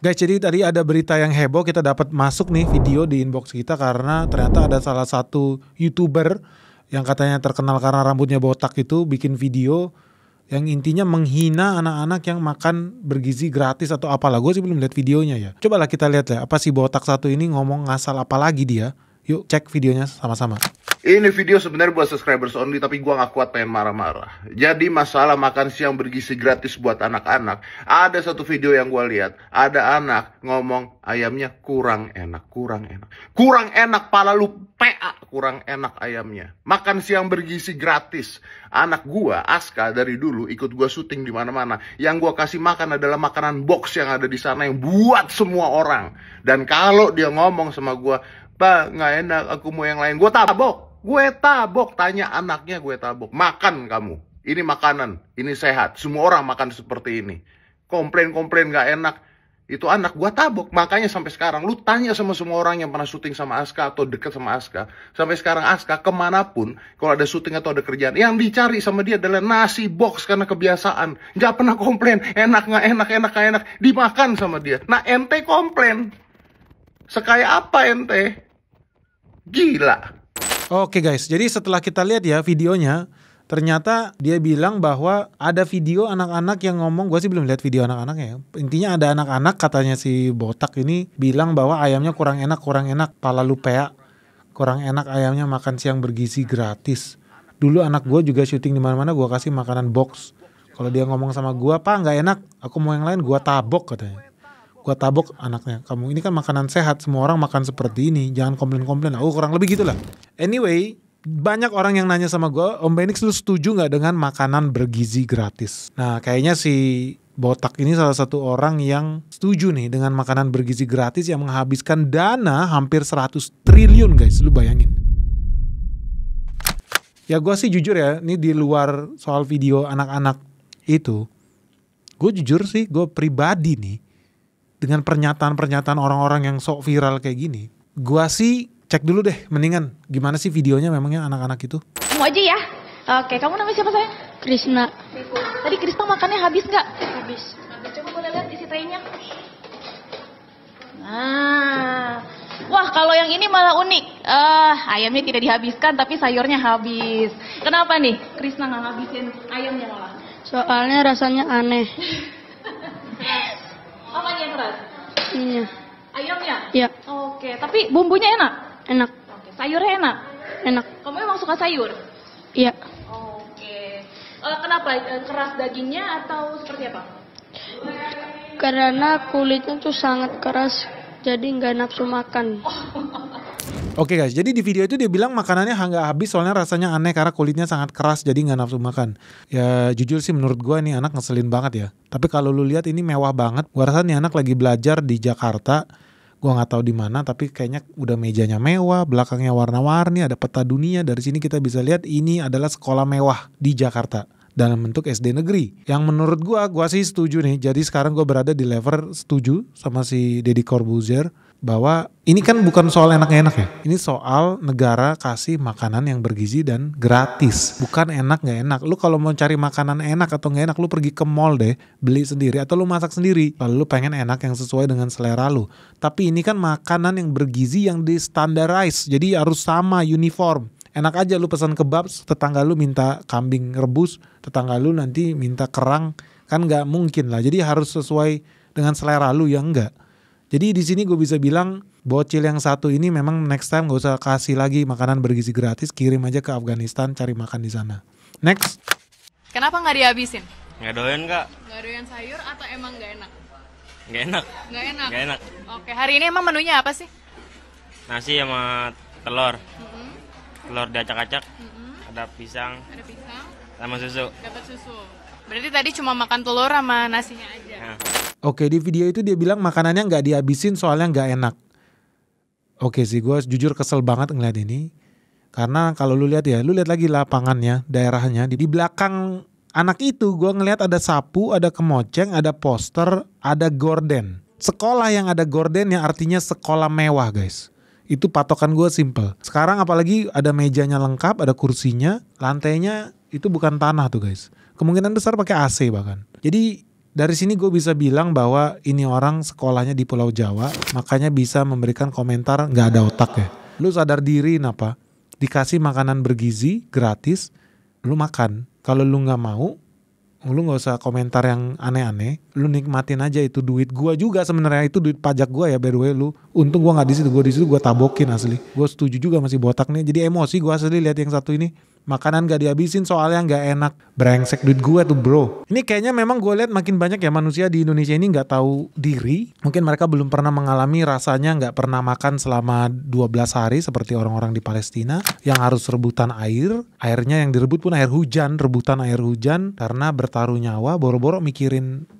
Guys, jadi tadi ada berita yang heboh, kita dapat masuk nih video di inbox kita karena ternyata ada salah satu YouTuber yang katanya terkenal karena rambutnya botak itu bikin video yang intinya menghina anak-anak yang makan bergizi gratis atau apalah. Gue sih belum lihat videonya ya. Cobalah kita lihat ya, apa si botak satu ini ngomong ngasal apa lagi dia. Yuk cek videonya sama-sama. Ini video sebenarnya buat subscribers only, tapi gua gak kuat pengen marah-marah. Jadi masalah makan siang bergizi gratis buat anak-anak. Ada satu video yang gua lihat, ada anak ngomong ayamnya kurang enak. Kurang enak, pala lu PA, kurang enak ayamnya. Makan siang bergizi gratis. Anak gua, Aska, dari dulu ikut gua syuting di mana-mana. Yang gua kasih makan adalah makanan box yang ada di sana yang buat semua orang. Dan kalau dia ngomong sama gua, "Pak, nggak enak, aku mau yang lain," gue tabok, tanya anaknya, gue tabok. Makan kamu, ini makanan, ini sehat, semua orang makan seperti ini. Komplain nggak enak, itu anak gue tabok. Makanya sampai sekarang, lu tanya sama semua orang yang pernah syuting sama Aska atau deket sama Aska, sampai sekarang Aska kemanapun, kalau ada syuting atau ada kerjaan, yang dicari sama dia adalah nasi box karena kebiasaan. Nggak pernah komplain, enak nggak enak, dimakan sama dia. Nah ente komplain, sekaya apa ente? Gila. Oke guys, jadi setelah kita lihat ya videonya, ternyata dia bilang bahwa ada video anak-anak yang ngomong, gue sih belum lihat video anak-anaknya ya. Intinya ada anak-anak, katanya si botak ini bilang bahwa ayamnya kurang enak, pala lu pea, kurang enak ayamnya makan siang bergizi gratis. Dulu anak gue juga syuting di mana-mana, gue kasih makanan box. Kalau dia ngomong sama gue, "Pak nggak enak, aku mau yang lain," gue tabok katanya. Gue tabok anaknya, "Kamu ini kan makanan sehat, semua orang makan seperti ini, jangan komplain." Kurang lebih gitulah. Anyway, banyak orang yang nanya sama gue, "Om Benix, lu setuju gak dengan makanan bergizi gratis?" Nah kayaknya si botak ini salah satu orang yang setuju nih dengan makanan bergizi gratis yang menghabiskan dana hampir 100 triliun guys, lu bayangin. Ya gue sih jujur ya, ini di luar soal video anak-anak itu, gue jujur sih, gue pribadi nih, dengan pernyataan-pernyataan orang-orang yang sok viral kayak gini, gua sih cek dulu deh, mendingan gimana sih videonya memangnya anak-anak itu. Mau aja ya. Oke, kamu namanya siapa sayang? Krisna. Tadi Krisna makannya habis nggak? Habis. Coba boleh lihat isi traynya. Nah, wah kalau yang ini malah unik. Ayamnya tidak dihabiskan tapi sayurnya habis. Kenapa nih Krisna nggak habisin ayamnya malah? Soalnya rasanya aneh. Apa yang keras? Ininya. Ayamnya? Iya. Oke, tapi bumbunya enak? Enak. Oke, sayurnya enak? Enak. Kamu emang suka sayur? Iya. Oke. Kenapa? Keras dagingnya atau seperti apa? Karena kulitnya tuh sangat keras, jadi nggak nafsu makan. Oke guys, jadi di video itu dia bilang makanannya nggak habis soalnya rasanya aneh karena kulitnya sangat keras jadi nggak nafsu makan. Ya jujur sih menurut gue nih anak ngeselin banget ya. Tapi kalau lu lihat ini mewah banget. Gue rasa nih anak lagi belajar di Jakarta. Gue nggak tahu di mana tapi kayaknya udah mejanya mewah, belakangnya warna-warni, ada peta dunia. Dari sini kita bisa lihat ini adalah sekolah mewah di Jakarta dalam bentuk SD negeri. Yang menurut gue sih setuju nih. Jadi sekarang gue berada di level setuju sama si Deddy Corbuzier bahwa ini kan bukan soal enak-enak ya. Ini soal negara kasih makanan yang bergizi dan gratis. Bukan enak gak enak. Lu kalau mau cari makanan enak atau gak enak, lu pergi ke mall deh, beli sendiri atau lu masak sendiri. Lalu lu pengen enak yang sesuai dengan selera lu. Tapi ini kan makanan yang bergizi yang di standarize. Jadi harus sama, uniform. Enak aja lu pesan kebab, tetangga lu minta kambing rebus, tetangga lu nanti minta kerang. Kan gak mungkin lah. Jadi harus sesuai dengan selera lu, ya enggak. Jadi di sini gue bisa bilang bocil yang satu ini memang next time gak usah kasih lagi makanan bergizi gratis, kirim aja ke Afghanistan cari makan di sana. Next. Kenapa nggak dihabisin? Nggak doyan kak. Nggak doyan sayur atau emang nggak enak? Nggak enak. Nggak enak. Nggak enak. Oke, hari ini emang menunya apa sih? Nasi sama telur. Telur diacak-acak. Ada pisang. Ada pisang. Sama susu. Dapat susu. Berarti tadi cuma makan telur sama nasinya aja. Nah. Oke, di video itu dia bilang makanannya nggak dihabisin soalnya nggak enak. Oke sih, gue jujur kesel banget ngeliat ini. Karena kalau lu lihat ya, lu lihat lagi lapangannya, daerahnya. Di belakang anak itu gue ngeliat ada sapu, ada kemoceng, ada poster, ada gorden. Sekolah yang ada gordennya artinya sekolah mewah guys. Itu patokan gue simple. Sekarang apalagi ada mejanya lengkap, ada kursinya, lantainya itu bukan tanah tuh guys. Kemungkinan besar pakai AC bahkan. Jadi Dari sini gue bisa bilang bahwa ini orang sekolahnya di Pulau Jawa, makanya bisa memberikan komentar nggak ada otak ya. Lu sadar diri apa? Dikasih makanan bergizi gratis, lu makan. Kalau lu nggak mau, lu nggak usah komentar yang aneh-aneh. Lu nikmatin aja, itu duit gue juga sebenarnya, itu duit pajak gue ya by the way lu. Untung gue nggak di situ, gue tabokin asli. Gue setuju juga masih botak nih. Jadi emosi gue asli lihat yang satu ini. Makanan gak dihabisin soalnya gak enak. Brengsek duit gue tuh bro. Ini kayaknya memang gue lihat makin banyak ya manusia di Indonesia ini gak tahu diri. Mungkin mereka belum pernah mengalami rasanya gak pernah makan selama 12 hari seperti orang-orang di Palestina yang harus rebutan air. Airnya yang direbut pun air hujan, rebutan air hujan karena bertaruh nyawa, boro-boro mikirin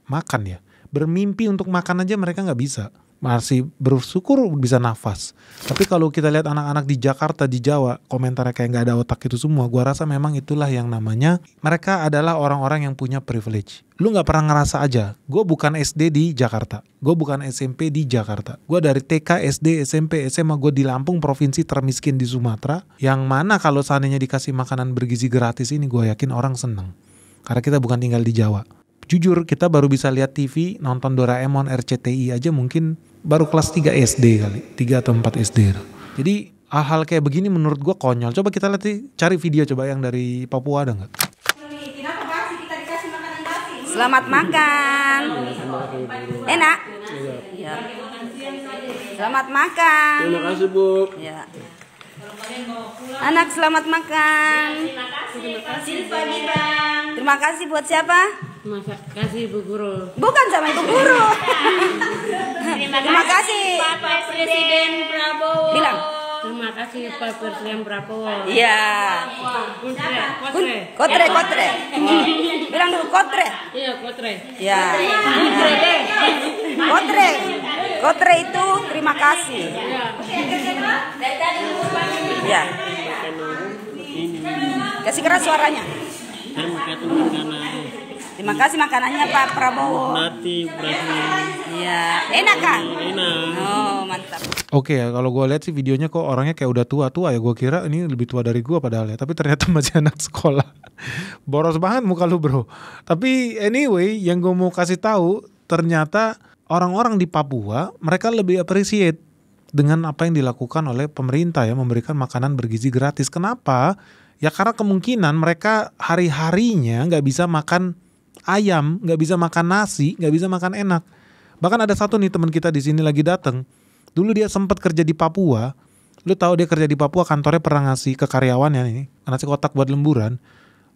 makan ya. Bermimpi untuk makan aja mereka gak bisa. Masih bersyukur bisa nafas. Tapi kalau kita lihat anak-anak di Jakarta, di Jawa, komentarnya kayak gak ada otak itu semua. Gua rasa memang itulah yang namanya mereka adalah orang-orang yang punya privilege. Lu gak pernah ngerasa aja. Gue bukan SD di Jakarta, gue bukan SMP di Jakarta. Gue dari TK, SD, SMP, SMA. Gue di Lampung, provinsi termiskin di Sumatera. Yang mana kalau seandainya dikasih makanan bergizi gratis ini, gue yakin orang seneng. Karena kita bukan tinggal di Jawa. Jujur kita baru bisa lihat TV, nonton Doraemon, RCTI aja mungkin baru kelas 3 SD kali, 3 atau 4 SD. Jadi hal-hal kayak begini menurut gue konyol. Coba kita lihat, cari video coba yang dari Papua ada nggak? Selamat makan. Enak? Ya. Selamat makan. Terima kasih Bu. Ya. Anak selamat makan. Terima kasih buat siapa? Terima kasih Bu Guru. Bukan sama Ibu Guru. Terima kasih Pak Presiden Prabowo. Bilang. Terima kasih Pak Presiden Prabowo. Iya. Kotre. Bilang dulu kotre. Iya, kotre. Ya. Kotre itu terima kasih. Ya. Kasih keras suaranya. Terima kasih makanannya Pak Prabowo. Nanti berarti. Iya. Enak kan? Enak. Oh mantap. Oke ya, kalau gue lihat sih videonya kok orangnya kayak udah tua-tua ya. Gue kira ini lebih tua dari gue padahal ya. Tapi ternyata masih anak sekolah. Boros banget muka lu bro. Tapi anyway, yang gue mau kasih tahu ternyata orang-orang di Papua mereka lebih appreciate dengan apa yang dilakukan oleh pemerintah ya, memberikan makanan bergizi gratis. Kenapa? Ya karena kemungkinan mereka hari-harinya nggak bisa makan ayam, nggak bisa makan nasi, nggak bisa makan enak. Bahkan ada satu nih teman kita di sini lagi datang. Dulu dia sempat kerja di Papua. Lu tahu dia kerja di Papua, kantornya pernah ngasih ke karyawannya nih, ngasih kotak buat lemburan.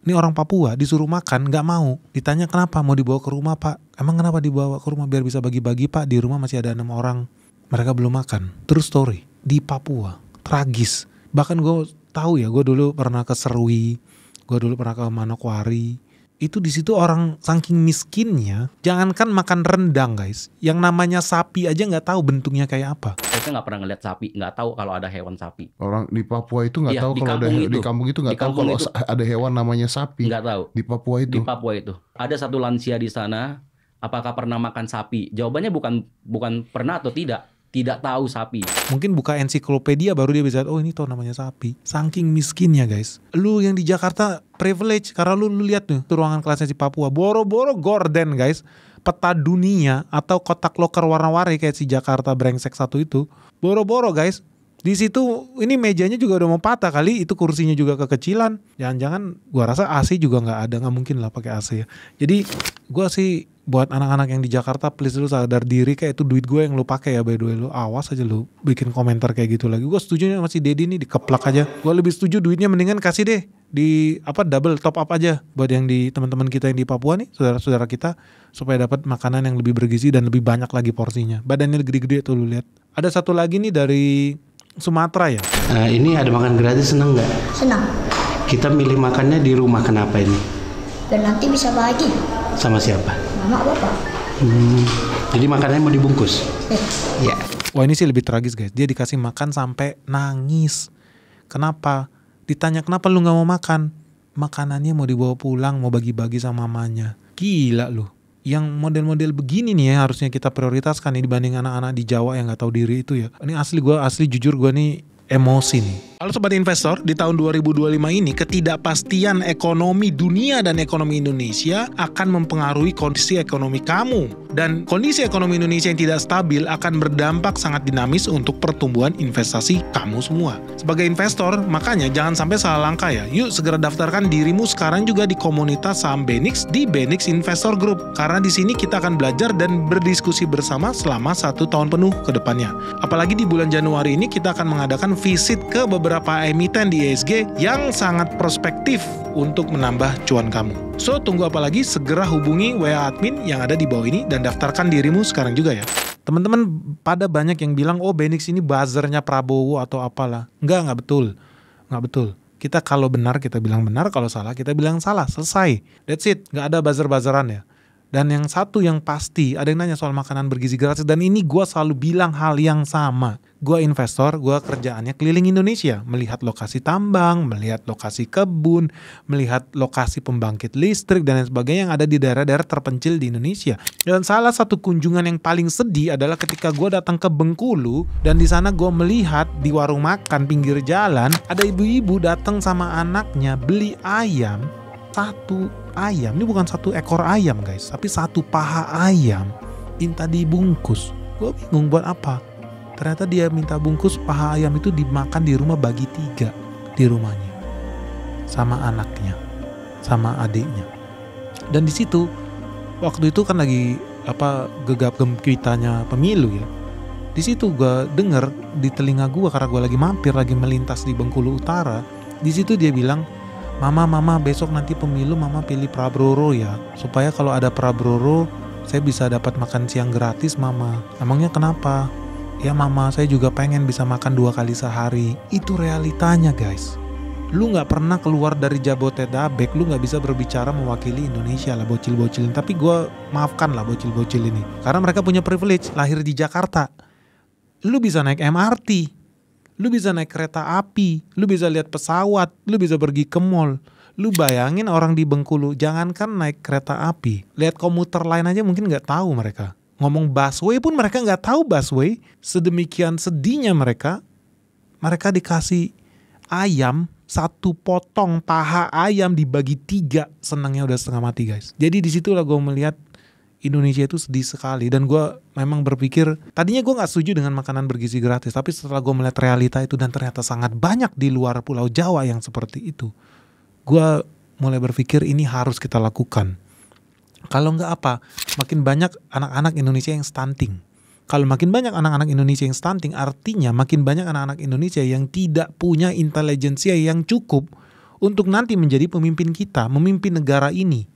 Ini orang Papua disuruh makan, nggak mau. Ditanya kenapa, mau dibawa ke rumah Pak. Emang kenapa dibawa ke rumah? Biar bisa bagi-bagi Pak. Di rumah masih ada 6 orang. Mereka belum makan. True story. Di Papua. Tragis. Bahkan gue tahu ya, gue dulu pernah ke Serui. Gue dulu pernah ke Manokwari. Itu di situ orang saking miskinnya, jangankan makan rendang guys, yang namanya sapi aja nggak tahu bentuknya kayak apa. Saya nggak pernah ngeliat sapi, nggak tahu kalau ada hewan sapi. Orang di Papua itu nggak Iya, tahu di kalau ada kampung itu. di kampung itu nggak Di tahu kampung kalau itu. ada hewan namanya sapi. Nggak tahu. Di Papua itu. Di Papua itu ada satu lansia di sana. Apakah pernah makan sapi? Jawabannya bukan pernah atau tidak. Tidak tahu sapi. Mungkin buka ensiklopedia baru dia bisa, oh ini tuh namanya sapi. Saking miskinnya guys. Lu yang di Jakarta privilege karena lu lihat tuh ruangan kelasnya di Papua. Boro-boro gorden guys. Peta dunia atau kotak loker warna-warni kayak si Jakarta brengsek satu itu. Boro-boro guys. Di situ ini mejanya juga udah mau patah kali, itu kursinya juga kekecilan. Jangan-jangan gua rasa AC juga nggak ada, nggak mungkin lah pakai AC ya. Jadi gua sih buat anak-anak yang di Jakarta, please lu sadar diri, kayak itu duit gue yang lu pakai ya by the way. Lu awas aja lu bikin komentar kayak gitu lagi. Gue setuju nih masih Dedi nih dikeplak aja. Gue lebih setuju duitnya mendingan kasih deh di double top up aja buat yang di teman-teman kita yang di Papua nih, saudara-saudara kita, supaya dapat makanan yang lebih bergizi dan lebih banyak lagi porsinya. Badannya gede-gede tuh lu lihat. Ada satu lagi nih dari Sumatera ya. Ini ada makan gratis, senang nggak? Senang. Kita milih makannya di rumah, kenapa ini? Dan nanti bisa bagi. Sama siapa? Mama, bapak. Jadi makanannya mau dibungkus? Ya. Wah ini sih lebih tragis guys. Dia dikasih makan sampai nangis. Kenapa? Ditanya kenapa lu gak mau makan? Makanannya mau dibawa pulang, mau bagi-bagi sama mamanya. Gila lu. Yang model-model begini nih ya harusnya kita prioritaskan nih dibanding anak-anak di Jawa yang gak tahu diri itu ya. Ini asli jujur gue nih emosi nih. Halo Sobat Investor, di tahun 2025 ini ketidakpastian ekonomi dunia dan ekonomi Indonesia akan mempengaruhi kondisi ekonomi kamu. Dan kondisi ekonomi Indonesia yang tidak stabil akan berdampak sangat dinamis untuk pertumbuhan investasi kamu semua. Sebagai investor, makanya jangan sampai salah langkah ya. Yuk segera daftarkan dirimu sekarang juga di komunitas saham Benix di Benix Investor Group. Karena di sini kita akan belajar dan berdiskusi bersama selama 1 tahun penuh ke depannya. Apalagi di bulan Januari ini kita akan mengadakan visit ke beberapa emiten di ESG yang sangat prospektif untuk menambah cuan kamu. So, tunggu apa lagi? Segera hubungi WA admin yang ada di bawah ini dan daftarkan dirimu sekarang juga ya. Teman-teman pada banyak yang bilang, oh Benix ini buzzernya Prabowo atau apalah. Enggak betul. Enggak betul. Kita kalau benar kita bilang benar, kalau salah kita bilang salah. Selesai. That's it. Enggak ada buzzer-buzzeran ya. Dan yang satu yang pasti, ada yang nanya soal makanan bergizi gratis, dan ini gue selalu bilang hal yang sama. Gue investor, gue kerjaannya keliling Indonesia, melihat lokasi tambang, melihat lokasi kebun, melihat lokasi pembangkit listrik, dan lain sebagainya yang ada di daerah-daerah terpencil di Indonesia. Dan salah satu kunjungan yang paling sedih adalah ketika gue datang ke Bengkulu, dan di sana gue melihat di warung makan pinggir jalan, ada ibu-ibu datang sama anaknya beli ayam, satu ayam, ini bukan 1 ekor ayam guys, tapi 1 paha ayam minta dibungkus. Gue bingung buat apa. Ternyata dia minta bungkus paha ayam itu dimakan di rumah bagi 3 di rumahnya, sama anaknya, sama adiknya. Dan di situ waktu itu kan lagi gegap gempitanya pemilu ya. Di situ gue denger di telinga gue karena gue lagi mampir, lagi melintas di Bengkulu Utara. Di situ dia bilang, Mama, besok nanti pemilu Mama pilih Prabowo ya. Supaya kalau ada Prabowo, saya bisa dapat makan siang gratis Mama. Emangnya kenapa? Ya Mama, saya juga pengen bisa makan 2 kali sehari. Itu realitanya guys. Lu gak pernah keluar dari Jabodetabek, lu gak bisa berbicara mewakili Indonesia lah bocil-bocil. Tapi gue maafkan lah bocil-bocil ini. Karena mereka punya privilege, lahir di Jakarta. Lu bisa naik MRT. Lu bisa naik kereta api, lu bisa lihat pesawat, lu bisa pergi ke mall. Lu bayangin orang di Bengkulu, jangankan naik kereta api, lihat komuter lain aja mungkin gak tahu mereka. Ngomong busway pun mereka gak tahu busway. Sedemikian sedihnya mereka dikasih ayam, 1 potong paha ayam dibagi 3, senangnya udah setengah mati guys. Jadi disitulah gue melihat Indonesia itu sedih sekali. Dan gue memang berpikir, tadinya gue gak setuju dengan makanan bergizi gratis, tapi setelah gue melihat realita itu dan ternyata sangat banyak di luar Pulau Jawa yang seperti itu, gue mulai berpikir ini harus kita lakukan. Kalau gak apa, makin banyak anak-anak Indonesia yang stunting. Kalau makin banyak anak-anak Indonesia yang stunting, artinya makin banyak anak-anak Indonesia yang tidak punya intelijensia yang cukup untuk nanti menjadi pemimpin kita, memimpin negara ini.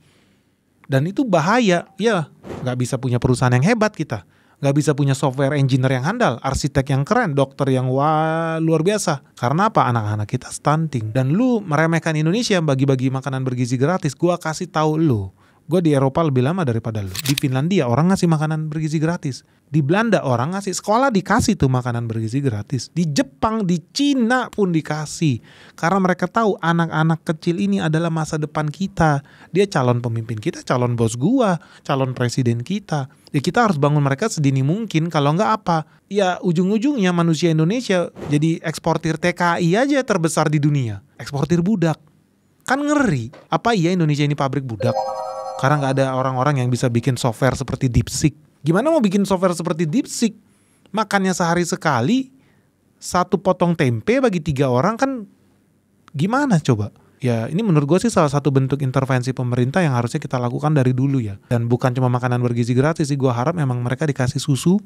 Dan itu bahaya, ya gak bisa punya perusahaan yang hebat kita, gak bisa punya software engineer yang handal, arsitek yang keren, dokter yang luar biasa. Karena apa? Anak-anak kita stunting. Dan lu meremehkan Indonesia bagi-bagi makanan bergizi gratis. Gua kasih tahu lu, gue di Eropa lebih lama daripada lu. Di Finlandia orang ngasih makanan bergizi gratis. Di Belanda orang ngasih, sekolah dikasih tuh makanan bergizi gratis. Di Jepang, di Cina pun dikasih. Karena mereka tahu anak-anak kecil ini adalah masa depan kita. Dia calon pemimpin kita, calon bos gua, calon presiden kita. Ya kita harus bangun mereka sedini mungkin. Kalau enggak apa? Ya ujung-ujungnya manusia Indonesia jadi eksportir TKI aja terbesar di dunia. Eksportir budak. Kan ngeri. Apa iya Indonesia ini pabrik budak? Karena nggak ada orang-orang yang bisa bikin software seperti DeepSeek. Gimana mau bikin software seperti DeepSeek? Makannya sehari sekali, 1 potong tempe bagi 3 orang kan gimana coba? Ya ini menurut gue sih salah satu bentuk intervensi pemerintah yang harusnya kita lakukan dari dulu ya. Dan bukan cuma makanan bergizi gratis sih, gue harap memang mereka dikasih susu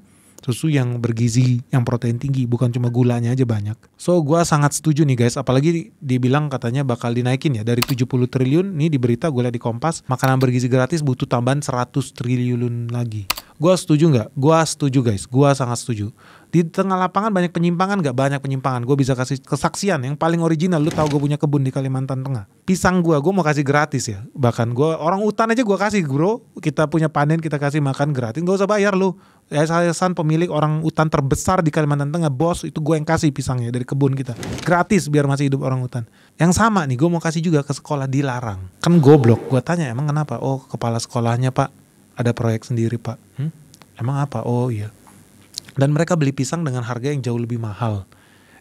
yang bergizi, yang protein tinggi, bukan cuma gulanya aja banyak. So gue sangat setuju nih guys, apalagi dibilang katanya bakal dinaikin ya dari 70 triliun, nih di berita gue lihat di Kompas, makanan bergizi gratis butuh tambahan 100 triliun lagi. Gue setuju gak? Gue setuju guys, gue sangat setuju. Di tengah lapangan banyak penyimpangan gak? Banyak penyimpangan. Gue bisa kasih kesaksian yang paling original. Lu tahu gue punya kebun di Kalimantan Tengah. Pisang gue mau kasih gratis ya. Bahkan gue orang hutan aja gue kasih bro. Kita punya panen kita kasih makan gratis. Gak usah bayar lu. Yayasan pemilik orang hutan terbesar di Kalimantan Tengah, bos, itu gue yang kasih pisangnya dari kebun kita. Gratis biar masih hidup orang hutan. Yang sama nih gue mau kasih juga ke sekolah, dilarang. Kan goblok. Gue tanya emang kenapa? Oh kepala sekolahnya pak ada proyek sendiri pak. Emang apa? Oh iya. Dan mereka beli pisang dengan harga yang jauh lebih mahal.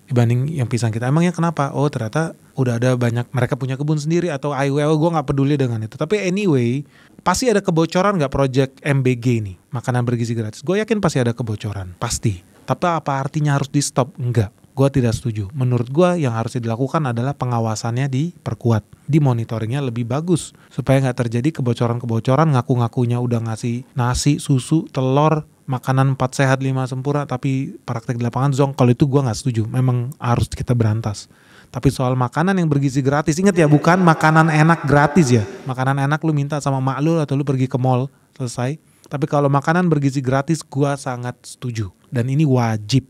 dibanding yang pisang kita. Emangnya kenapa? Oh ternyata udah ada banyak, mereka punya kebun sendiri atau gue gak peduli dengan itu. Tapi anyway, pasti ada kebocoran gak project MBG nih, makanan bergizi gratis? Gue yakin pasti ada kebocoran, pasti. Tapi apa artinya harus di stop? Enggak, gue tidak setuju. Menurut gue yang harus dilakukan adalah pengawasannya diperkuat, dimonitoringnya lebih bagus, supaya gak terjadi kebocoran-kebocoran ngaku-ngakunya udah ngasih nasi, susu, telur, makanan 4 sehat 5 sempurna, tapi praktek di lapangan zonk. Kalau itu gue gak setuju, memang harus kita berantas. Tapi soal makanan yang bergizi gratis, ingat ya, bukan makanan enak gratis ya. Makanan enak lu minta sama mak lu atau lu pergi ke mall, selesai. Tapi kalau makanan bergizi gratis, gue sangat setuju. Dan ini wajib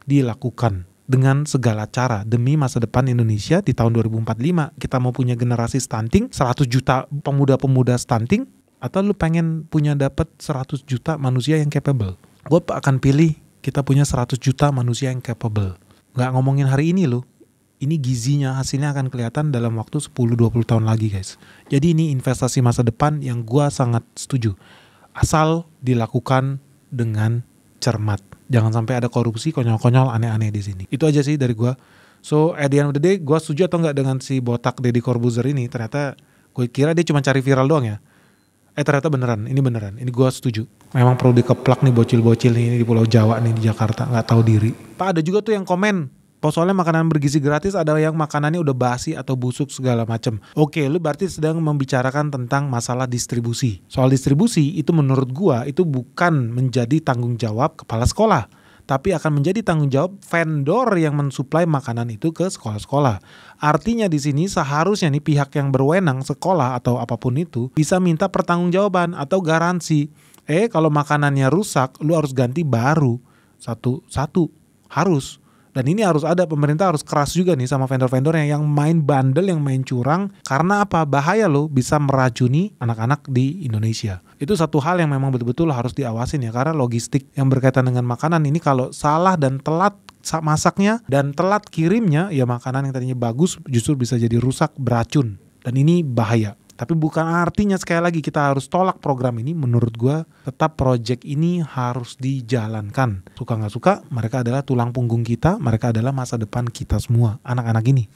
dilakukan dengan segala cara demi masa depan Indonesia di tahun 2045. Kita mau punya generasi stunting, 100 juta pemuda-pemuda stunting, atau lu pengen punya dapat 100 juta manusia yang capable? Gue akan pilih kita punya 100 juta manusia yang capable. Gak ngomongin hari ini lu, ini gizinya, hasilnya akan kelihatan dalam waktu 10-20 tahun lagi guys. Jadi ini investasi masa depan yang gue sangat setuju. Asal dilakukan dengan cermat. Jangan sampai ada korupsi, konyol-konyol, aneh-aneh di sini. Itu aja sih dari gue. So at the end of the day, gue setuju atau enggak dengan si botak Deddy Corbuzier ini? Ternyata gue kira dia cuma cari viral doang ya. Ternyata beneran, ini gue setuju. Memang perlu dikeplak nih bocil-bocil nih di Pulau Jawa nih di Jakarta, nggak tahu diri. Pak, ada juga tuh yang komen, soalnya makanan bergizi gratis ada yang makanannya udah basi atau busuk segala macam. Oke, lu berarti sedang membicarakan tentang masalah distribusi. Soal distribusi itu menurut gue itu bukan menjadi tanggung jawab kepala sekolah, tapi akan menjadi tanggung jawab vendor yang mensuplai makanan itu ke sekolah-sekolah. Artinya di sini seharusnya nih pihak yang berwenang, sekolah atau apapun itu, bisa minta pertanggungjawaban atau garansi. Kalau makanannya rusak, lu harus ganti baru satu-satu, harus. Dan ini harus ada, pemerintah harus keras juga nih sama vendor-vendor yang main bandel, yang main curang. Karena apa? Bahaya loh, bisa meracuni anak-anak di Indonesia. Itu satu hal yang memang betul-betul harus diawasin ya. Karena logistik yang berkaitan dengan makanan ini kalau salah dan telat masaknya dan telat kirimnya, ya makanan yang tadinya bagus justru bisa jadi rusak, beracun. Dan ini bahaya. Tapi bukan artinya sekali lagi kita harus tolak program ini. Menurut gue tetap project ini harus dijalankan. Suka gak suka, mereka adalah tulang punggung kita. Mereka adalah masa depan kita semua, anak-anak ini.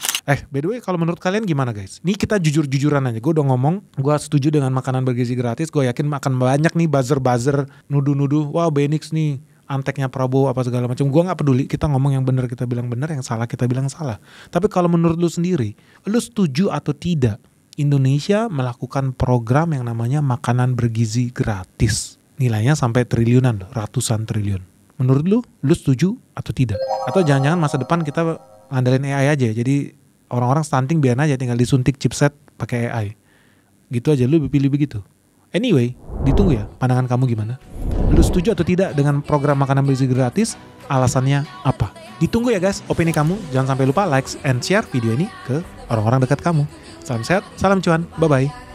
By the way, kalau menurut kalian gimana guys? Ini kita jujur-jujuran aja. Gue udah ngomong, gue setuju dengan makanan bergizi gratis. Gue yakin akan banyak nih buzzer-buzzer, nuduh-nuduh, wah Benix nih, anteknya Prabowo apa segala macam. Gue gak peduli, kita ngomong yang benar kita bilang benar, yang salah kita bilang salah. Tapi kalau menurut lu sendiri, lu setuju atau tidak Indonesia melakukan program yang namanya makanan bergizi gratis? Nilainya sampai triliunan loh, ratusan triliun. Menurut lu setuju atau tidak? Atau jangan-jangan masa depan kita ngandalin AI aja, jadi orang-orang stunting biar aja tinggal disuntik chipset pakai AI. Gitu aja, lu pilih begitu. Anyway, ditunggu ya pandangan kamu gimana. Lu setuju atau tidak dengan program makanan bergizi gratis? Alasannya apa? Ditunggu ya guys opini kamu. Jangan sampai lupa like and share video ini ke orang-orang dekat kamu. Salam sehat, salam cuan, bye-bye.